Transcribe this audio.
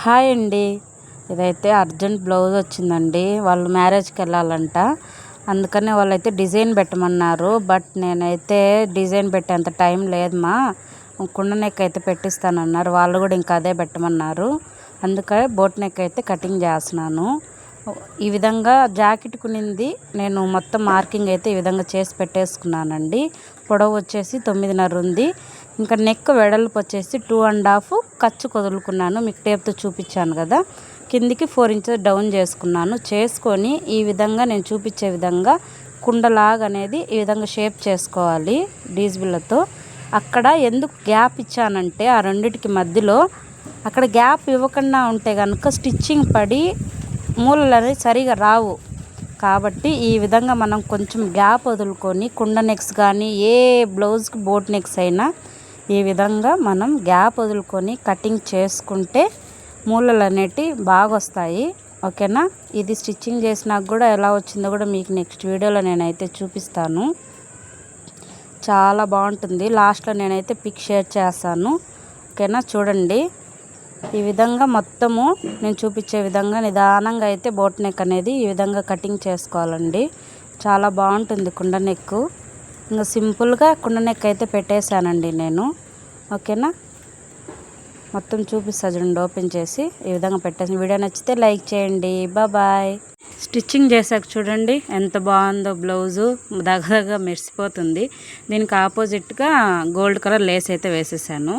Hi అండి. ఇదైతే urgent blouse వచ్చిందండి. వాళ్ళు మ్యారేజ్కి వెళ్ళాలంట, అందుకనే వాళ్ళైతే డిజైన్ పెట్టమన్నారు. బట్ నేనైతే డిజైన్ పెట్టేంత టైం లేదు మా, కుండ నెక్ అయితే పెట్టిస్తానన్నారు. వాళ్ళు కూడా ఇంకా అదే పెట్టమన్నారు. అందుకని బోట్ నెక్ అయితే కటింగ్ చేస్తున్నాను. ఈ విధంగా జాకెట్ కునింది నేను మొత్తం మార్కింగ్ అయితే ఈ విధంగా చేసి పెట్టేసుకున్నానండి. పొడవు వచ్చేసి 9.5 ఉంది. ఇంకా నెక్ వెడల్పు వచ్చేసి 2.5 ఖర్చు వదులుకున్నాను. మీకు టేప్తో చూపించాను కదా. కిందికి 4 ఇంచెస్ డౌన్ చేసుకొని ఈ విధంగా నేను చూపించే విధంగా కుండలాగా అనేది ఈ విధంగా షేప్ చేసుకోవాలి డీజిబిల్లతో. అక్కడ ఎందుకు గ్యాప్ ఇచ్చానంటే ఆ రెండిటికి మధ్యలో అక్కడ గ్యాప్ ఇవ్వకుండా ఉంటే కనుక స్టిచ్చింగ్ పడి మూలలు అనేది సరిగా రావు. కాబట్టి ఈ విధంగా మనం కొంచెం గ్యాప్ వదులుకొని కుండ నెక్స్ కానీ ఏ బ్లౌజ్కి బోట్ నెక్స్ అయినా ఈ విధంగా మనం గ్యాప్ వదులుకొని కటింగ్ చేసుకుంటే మూలలు అనేటివి బాగా వస్తాయి. ఓకేనా. ఇది స్టిచ్చింగ్ చేసినాక కూడా ఎలా వచ్చిందో కూడా మీకు నెక్స్ట్ వీడియోలో నేనైతే చూపిస్తాను. చాలా బాగుంటుంది. లాస్ట్లో నేనైతే పిక్ షేర్ చేస్తాను. ఓకేనా. చూడండి, ఈ విధంగా మొత్తము నేను చూపించే విధంగా నిదానంగా అయితే బోట్ నెక్ అనేది ఈ విధంగా కటింగ్ చేసుకోవాలండి. చాలా బాగుంటుంది కుండ నెక్. ఇంకా సింపుల్గా కుండ నెక్ అయితే పెట్టేశానండి నేను. ఓకేనా. మొత్తం చూపిస్తా చూడండి, ఓపెన్ చేసి ఈ విధంగా పెట్టేసి. వీడియో నచ్చితే లైక్ చేయండి. బాయ్. స్టిచ్చింగ్ చేశాక చూడండి ఎంత బాగుందో బ్లౌజు, దగ్గరగా మెరిసిపోతుంది. దీనికి ఆపోజిట్గా గోల్డ్ కలర్ లేస్ అయితే వేసేసాను.